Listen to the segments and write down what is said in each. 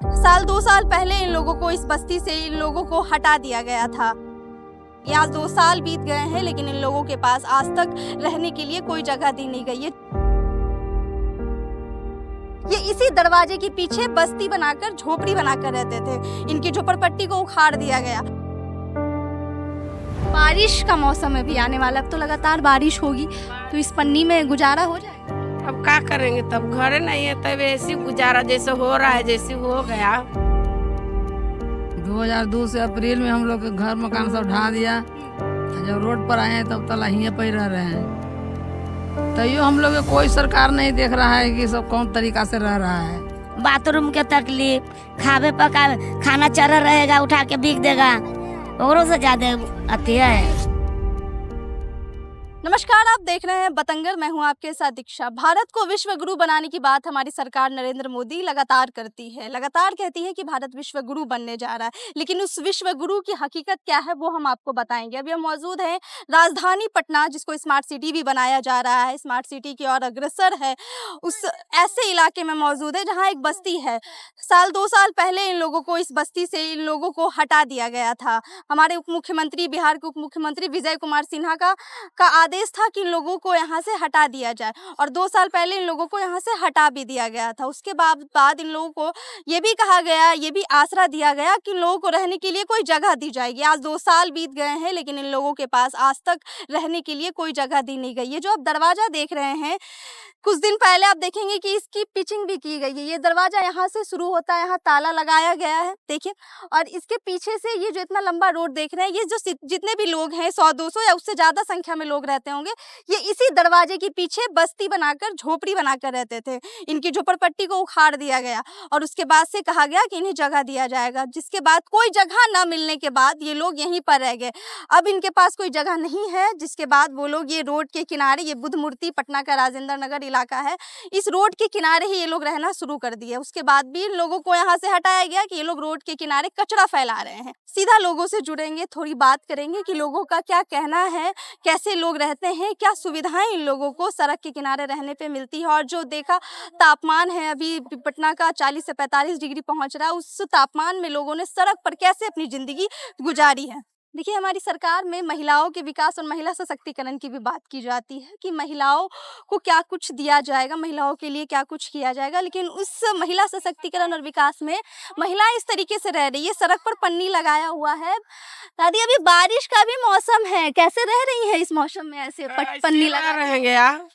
साल 2 साल पहले इन लोगों को, इस बस्ती से इन लोगों को हटा दिया गया था। ये आज 2 साल बीत गए हैं, लेकिन इन लोगों के पास आज तक रहने के लिए कोई जगह दी नहीं गई है। ये इसी दरवाजे के पीछे बस्ती बनाकर, झोपड़ी बनाकर रहते थे। इनकी झोपड़पट्टी को उखाड़ दिया गया। बारिश का मौसम है भी आने वाला, अब तो लगातार बारिश होगी, तो इस पन्नी में गुजारा हो जाएगा। अब क्या करेंगे, तब घर नहीं है, तब ऐसे गुजारा जैसे हो रहा है, जैसे हो गया। 2002 से अप्रैल में हम लोग के घर मकान सब ढा दिया। जब रोड पर आए हैं तब तक यहीं पर रह रहे हैं। तैयो हम लोग के कोई सरकार नहीं देख रहा है कि सब कौन तरीका से रह रहा है। बाथरूम के तकलीफ, खावे पका खाना चढ़ा रहेगा, उठा के बिक देगा, और से ज्यादा अति है। नमस्कार, आप देख रहे हैं बतंगर, मैं हूं आपके साथ दीक्षा। भारत को विश्व गुरु बनाने की बात हमारी सरकार नरेंद्र मोदी लगातार करती है, लगातार कहती है कि भारत विश्व गुरु बनने जा रहा है, लेकिन उस विश्व गुरु की हकीकत क्या है वो हम आपको बताएंगे। अभी हम मौजूद हैं राजधानी पटना, जिसको स्मार्ट सिटी भी बनाया जा रहा है, स्मार्ट सिटी की ओर अग्रसर है, उस ऐसे इलाके में मौजूद है जहाँ एक बस्ती है। साल 2 साल पहले इन लोगों को, इस बस्ती से इन लोगों को हटा दिया गया था। हमारे उप मुख्यमंत्री, बिहार के उप मुख्यमंत्री विजय कुमार सिन्हा का आदेश था कि इन लोगों को यहाँ से हटा दिया जाए, और 2 साल पहले इन लोगों को यहाँ से हटा भी दिया गया था। उसके बाद इन लोगों को ये भी कहा गया, ये भी आसरा दिया गया कि इन लोगों को रहने के लिए कोई जगह दी जाएगी। आज 2 साल बीत गए हैं, लेकिन इन लोगों के पास आज तक रहने के लिए कोई जगह दी नहीं गई है। जो आप दरवाजा देख रहे हैं, कुछ दिन पहले आप देखेंगे कि इसकी पिचिंग भी की गई है। ये दरवाजा यहाँ से शुरू होता है, यहाँ ताला लगाया गया है, देखिए, और इसके पीछे से ये जो इतना लंबा रोड देख रहे हैं, ये जो जितने भी लोग हैं, 100-200 या उससे ज़्यादा संख्या में लोग रहते होंगे, ये इसी दरवाजे के पीछे बस्ती बनाकर, झोपड़ी बनाकर रहते थे। इनकी झोपड़पट्टी को उखाड़ दिया गया, और उसके बाद से कहा गया कि इन्हें जगह दिया जाएगा, जिसके बाद कोई जगह न मिलने के बाद ये लोग यहीं पर रह गए। अब इनके पास कोई जगह नहीं है, जिसके बाद वो लोग ये रोड के किनारे, ये बुद्ध मूर्ति, पटना का राजेंद्र नगर इलाका है, इस रोड के किनारे ही ये लोग रहना शुरू कर दिए। उसके बाद भी इन लोगों को यहाँ से हटाया गया कि ये लोग रोड के किनारे कचरा फैला रहे हैं। सीधा लोगों से जुड़ेंगे, थोड़ी बात करेंगे कि लोगों का क्या कहना है, कैसे लोग रहते हैं, क्या सुविधाएं इन लोगों को सड़क के किनारे रहने पे मिलती है। और जो देखा तापमान है अभी पटना का 40 से 45 डिग्री पहुंच रहा है, उस तापमान में लोगों ने सड़क पर कैसे अपनी जिंदगी गुजारी है। देखिए, हमारी सरकार में महिलाओं के विकास और महिला सशक्तिकरण की भी बात की जाती है कि महिलाओं को क्या कुछ दिया जाएगा, महिलाओं के लिए क्या कुछ किया जाएगा, लेकिन उस महिला सशक्तिकरण और विकास में महिलाएं इस तरीके से रह रही है, सड़क पर पन्नी लगाया हुआ है। दादी, अभी बारिश का भी मौसम है, कैसे रह रही है इस मौसम में ऐसे पन्नी लगा रहेंगे यार,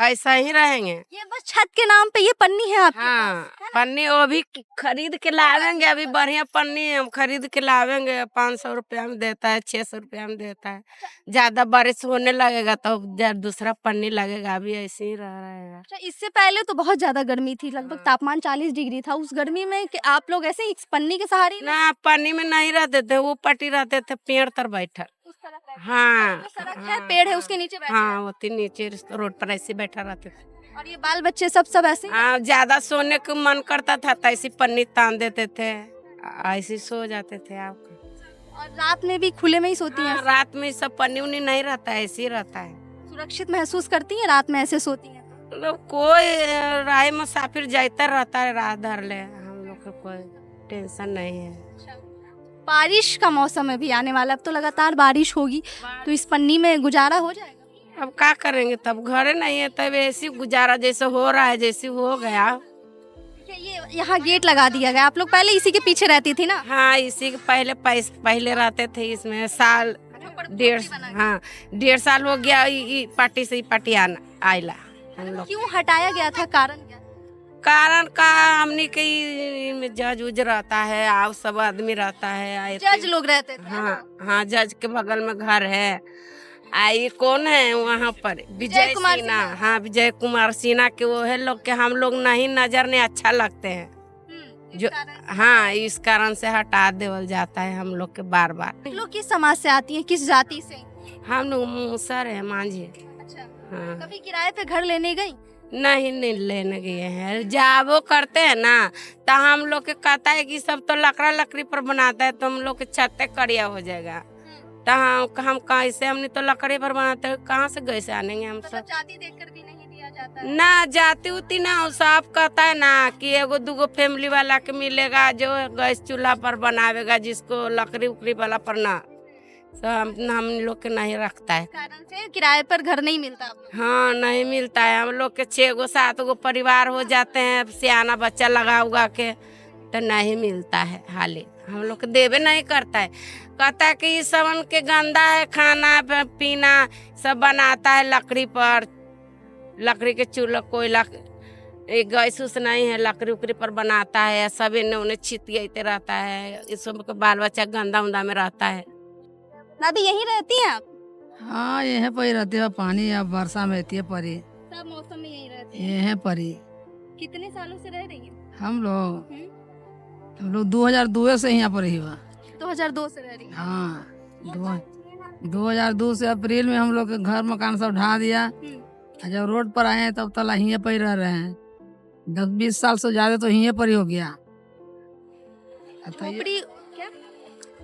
ऐसा ही रहेंगे। ये बस छत के नाम पे ये पन्नी है आपके हाँ, पास? पन्नी वो भी खरीद के लावेंगे। अभी बढ़िया पन्नी हम खरीद के लावेंगे, 500 रुपया में देता है, 600 रुपया में देता है। ज्यादा बारिश होने लगेगा तो दूसरा पन्नी लगेगा। अभी ऐसे ही रह रहेगा। अच्छा, इससे पहले तो बहुत ज्यादा गर्मी थी, लगभग तापमान 40 डिग्री था। उस गर्मी में आप लोग ऐसे इस पन्नी के सहारे ना, पन्नी में नहीं रहते थे, वो पट्टी रहते थे पेड़ तर बैठा। उस तरफ रहते थे? हाँ, सड़क है, पेड़ है, उसके नीचे बैठे हाँ, वो तीन नीचे रोड पर ऐसे बैठा रहते थे। और ये बाल बच्चे सब ऐसे ही? हाँ, ज्यादा सोने को मन करता था तो ऐसी पन्नी तान देते थे, ऐसे सो जाते थे। आपको और रात में भी खुले में ही सोती हैं? रात में सब पन्नी उन्नी नहीं रहता है, ऐसे ही रहता है। सुरक्षित महसूस करती हैं रात में ऐसे सोती हैं? मतलब कोई राय मुसाफिर जाता रहता है, रात धर ले, हम लोग को कोई टेंशन नहीं है। बारिश का मौसम है भी आने वाला, अब तो लगातार बारिश होगी, तो इस पन्नी में गुजारा हो जाएगा। अब क्या करेंगे, तब घर नहीं है, तब ऐसे गुजारा जैसे हो रहा है, जैसे हो गया। ये यहाँ गेट लगा दिया गया, आप लोग पहले इसी के पीछे रहती थी ना? हाँ, इसी के पहले रहते थे इसमें। साल डेढ़ साल हो गया पार्टी से पार्टी आइला। हम लोग क्यों हटाया गया था, कारण क्या? कारण का हमने कई जज उज रहता है, आप सब आदमी रहता है, जज लोग रहते थे? हाँ, जज के बगल में घर है। आई कौन है वहाँ पर, विजय सिन्हा। हाँ, विजय कुमार सिन्हा के वो है लोग के हम लोग नहीं नजर नहीं अच्छा लगते हैं जो। हाँ, इस कारण से हटा देवल जाता है हम लोग के बार बार। लोग किस समाज से आती हैं, किस जाति से? हम लोग मूसर है, मांझी। अच्छा, हाँ, कभी किराए पे घर लेने गई? नहीं लेने गए हैं। जाबो करते हैं ना तो हम लोग के कहता है कि सब तो लकड़ी पर बनाता है, तो हम लोग के छत कड़िया हो जाएगा। तो हम कैसे, हमने तो लकड़ी पर बनाते हैं, कहाँ से गैसे आनेंगे हम सब। जाति देखकर भी नहीं दिया जाता है? ना जाती उती ना हो, साफ कहता है ना कि एगो दूगो फैमिली वाला के मिलेगा जो गैस चूल्हा पर बनावेगा, जिसको लकड़ी उकड़ी वाला पर ना, सब हम लोग के नहीं रखता है। इस कारण से किराए पर घर नहीं मिलता आप लोग को। हाँ नहीं मिलता है। हम लोग के 6 गो 7 गो परिवार हो जाते हैं, सियाना बच्चा लगा उगा के, तो नहीं मिलता है। हाले हम लोग के देवे नहीं करता है, कहता है कि इस सबन के गंदा है, खाना पीना सब बनाता है लकड़ी पर, लकड़ी के चूल्हा कोयला एक गैस उस नहीं है, लकड़ी उकड़ी पर बनाता है, सब इन्हें उन्हें छितियाते रहता है, इस सब के बाल बच्चा गंदा उंदा में रहता है। दादी यहीं रहती हैं आप? हाँ यहीं पर ही रहती है, पानी अब वर्षा में रहती है परी, सब मौसम में यहीं रहती हैं? यहीं परी। कितने सालों से रह रही हैं? हम लोग 2002 से यहाँ पर ही हुआ। 2002 से रह रही हैं? हाँ 2002 से अप्रैल में हम लोग के घर मकान सब ढा दिया। और जब रोड पर आए हैं तब तक यहीं पर ही रह रहे हैं, 10-20 साल से ज्यादा तो यहीं पर ही हो गया। झोपड़ी क्या?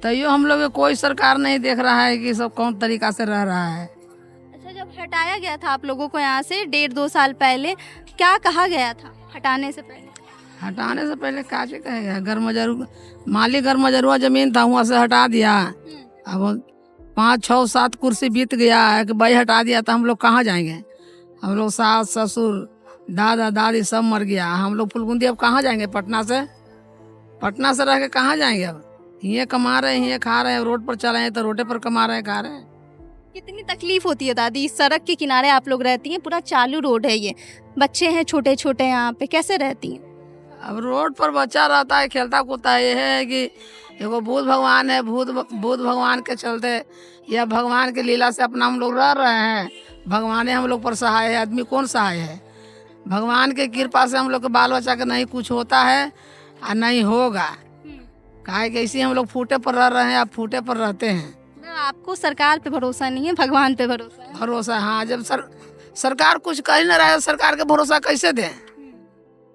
तैयो हम लोग के कोई सरकार नहीं देख रहा है कि सब कौन तरीका से रह रहा है। अच्छा, जब हटाया गया था आप लोगों को यहाँ से 1.5-2 साल पहले, क्या कहा गया था हटाने से पहले? हटाने से पहले काचे कहेगा, घर मजरू मालिक घर मजरुआ जमीन था वहाँ से हटा दिया। अब 5-6-7 कुर्सी बीत गया है कि भाई हटा दिया, तो हम लोग कहाँ जाएंगे? हम लोग सास ससुर दादा दादी सब मर गया, हम लोग फुलगुंदी अब कहाँ जाएंगे? पटना से रह के कहाँ जाएंगे? अब ये कमा रहे हैं, ये खा रहे हैं, रोड पर चले हैं तो रोडे पर कमा रहे हैं, खा रहे हैं। कितनी तकलीफ होती है दादी? इस सड़क के किनारे आप लोग रहती हैं, पूरा चालू रोड है, ये बच्चे हैं छोटे छोटे, यहाँ पे कैसे रहती हैं? अब रोड पर बच्चा रहता है, खेलता कूदता है। ये है कि एगो बुद्ध भगवान है, बुद्ध भगवान के चलते या भगवान के लीला से अपना हम लोग रह रहे हैं। भगवान हम लोग पर सहाय है, आदमी कौन सहाय है? भगवान के कृपा से हम लोग के बाल बच्चा के नहीं कुछ होता है और नहीं होगा। काहे कि ऐसे हम लोग फूटे पर रह रहे हैं, आप फूटे पर रहते हैं। आपको सरकार पे भरोसा नहीं है, भगवान पे भरोसा है? भरोसा, हाँ। जब सरकार कुछ कर ही नहीं रहा है, सरकार के भरोसा कैसे दें?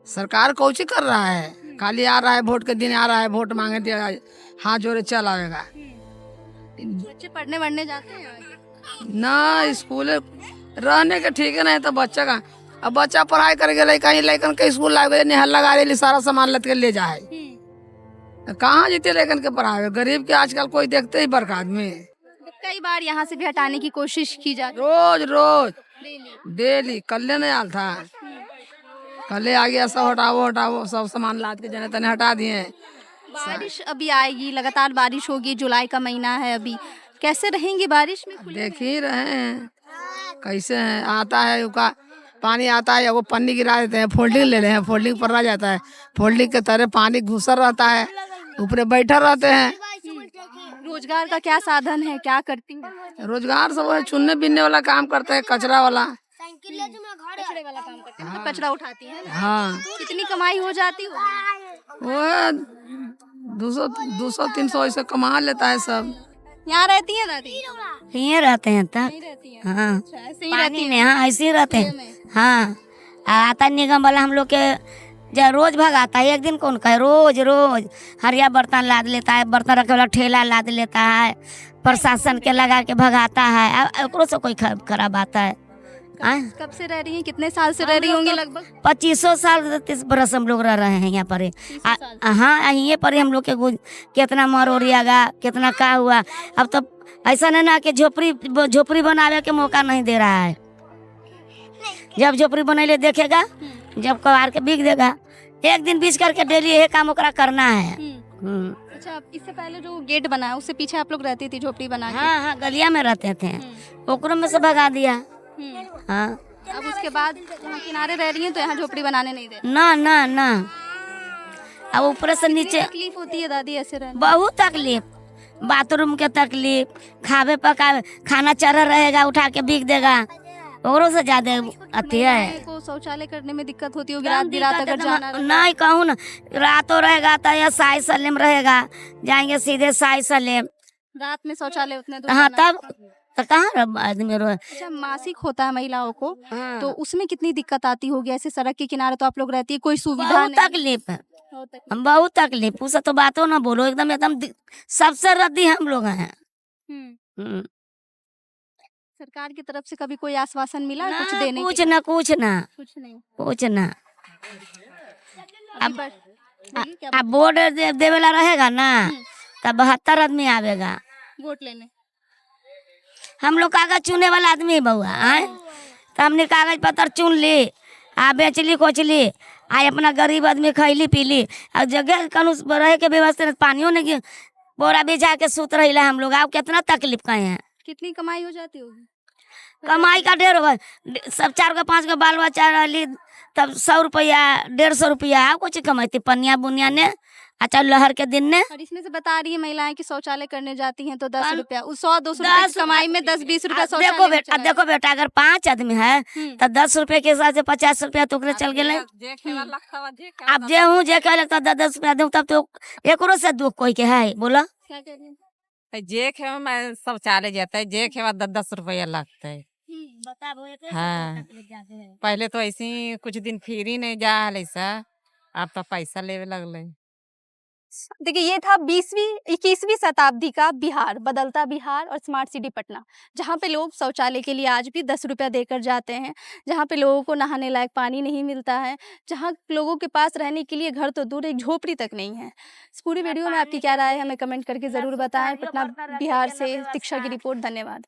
सरकार कौची कर रहा है? खाली आ रहा है, वोट के दिन आ रहा है, वोट मांगे दिया, हाथ जोड़े चल आएगा। बच्चे पढ़ने वढ़ने जाते हैं आगे? ना स्कूल रहने के ठीक है, नहीं तो बच्चा का अब बच्चा पढ़ाई कर गए कहीं लेकिन के स्कूल लागे निहल लगा रही, सारा सामान लद के ले जाए, तो कहाँ जीते लेकिन के पढ़ावे? गरीब के आजकल कोई देखते ही बड़का आदमी। कई बार यहाँ से भी हटाने की कोशिश की जाती रोज डेली कल नहीं आल था, कल आ गया, सब हटाओ सब सामान लाद के जने तने हटा दिए। बारिश अभी आएगी, लगातार बारिश होगी, जुलाई का महीना है अभी, कैसे रहेंगे बारिश में? देख ही रहे हैं कैसे है, आता है उसका पानी आता है, वो पन्नी गिरा देते हैं, फोल्डिंग ले रहे हैं, फोल्डिंग पर रह जाता है, फोल्डिंग के तरह पानी घुसर रहता है, ऊपर बैठे रहते हैं। रोजगार का क्या साधन है, क्या करती हैं? रोजगार सब है, चुनने बिनने वाला काम करते हैं, कचरा वाला। कचरे वाला काम करती हैं, मतलब कचरा उठाती हैं ना? हाँ कितनी कमाई हो जाती हो? वो 200-300 ऐसे कमा लेता है सब। यहाँ रहती है दादी? यहीं रहते हैं तब। नहीं रहती है? हाँ अच्छा, ऐसे ही पानी रहती में, हाँ ऐसे ही रहते हैं। में? हाँ आता निगम वाला हम लोग के जब रोज भगाता है, एक दिन कौन कहे, रोज हरिया बर्तन लाद लेता है, बर्तन रखे वाला ठेला लाद लेता है, प्रशासन के लगा के भगाता है। अब ओकरो से कोई खराब आता है? कब से रह रही हैं, कितने साल से रह रही होंगी? लगभग 25 साल 30 बरस हम लोग रह रहे हैं यहाँ पर। हाँ यहीं पर हम लोग के कितना मर ओरियागा, कितना का हुआ। अब तो ऐसा नहीं ना कि झोपड़ी बनावे के मौका नहीं दे रहा है। जब झोपड़ी बनैले देखेगा, जब कबार के बिक देगा, एक दिन बीच करके डेली यही काम ओकरा करना है। अच्छा, इससे पहले जो गेट बना है उससे पीछे आप लोग रहती थी झोपड़ी बना के? हाँ गलिया में रहते थे, ओकरों में से भगा दिया। हाँ अब उसके बाद यहाँ किनारे रह रही हैं तो यहाँ झोपड़ी बनाने नहीं दे? ना अब ऊपर से नीचे तकलीफ होती है दादी ऐसे रहने? बहुत तकलीफ, बाथरूम के तकलीफ, खावे पकावे, खाना चढ़ा रहेगा उठा के बिक देगा, औरों से ज्यादा अति है। को शौचालय करने में दिक्कत होती होगी, रात बिरात अगर जाना? नहीं कहूँ ना, रातों रहेगा तो या साई सलेम रहेगा, जाएंगे सीधे साई सलेम। रात में शौचालय उतने दूर हाँ जाना? तब तो कहाँ आदमी रो। अच्छा, मासिक होता है महिलाओं को, हाँ। तो उसमें कितनी दिक्कत आती होगी? ऐसे सड़क के किनारे तो आप लोग रहती है, कोई सुविधा बहुत नहीं? तकलीफ है, बहुत तकलीफ। बहुत तकलीफ, उससे तो बातों ना बोलो, एकदम सबसे रद्दी हम लोग हैं। सरकार की तरफ से कभी कोई आश्वासन मिला है कुछ ना देने कुछ के? ना कुछ ना कुछ नहीं। कुछ ना। अभी बोलिए क्या अब वोट देवेला रहेगा ना तब 72 आदमी आवेगा। वोट लेने? हम लोग कागज चुने वाला आदमी बउआ आए तो हमने कागज पत्र चुन ली आ बेचली कोचली आ अपना गरीब आदमी खैली पीली और जगह कनु रहे के व्यवस्था नहीं, पानियों नहीं बोरा बिछा के सूत रही हम लोग। अब कितना तकलीफ कहे हैं। कितनी कमाई हो जाती होगी? कमाई का ढेर होगा, सब 4 को 5 को बाल बच्चा रही तब 100 रुपया 150 रुपया आप कुछ कमाती पनिया बुनिया ने अच्छा लहर के दिन ने। और इसमें से बता रही है महिलाएं कि शौचालय करने जाती हैं तो 10 कल- रुपया, उस 100-200 रुपए की कमाई में 10-20 रुपया शौचालय देखो में बेटा चला देखो बेटा अगर 5 आदमी है तो 10 रुपए के हिसाब से 50 रुपया तो ओकरे चल गए। अब जे हूँ जे कह लगता 10 रुपया दूँ तब तो एकरो से दुख कोई के है बोला। क्या कह रही हैं? जे खेवा में शौचालय जाता है जे खेवा 10-10 रुपया लगता है। हाँ पहले तो ऐसे ही कुछ दिन फ्री नहीं जा ऐसा अब तो पैसा लेवे लगले। देखिए ये था 21वीं शताब्दी का बिहार, बदलता बिहार और स्मार्ट सिटी पटना, जहाँ पे लोग शौचालय के लिए आज भी 10 रुपया देकर जाते हैं, जहाँ पे लोगों को नहाने लायक पानी नहीं मिलता है, जहाँ लोगों के पास रहने के लिए घर तो दूर एक झोपड़ी तक नहीं है। इस पूरी वीडियो में आपकी क्या राय है हमें कमेंट करके ज़रूर बताएं। पटना बिहार से दीक्षा की रिपोर्ट, धन्यवाद।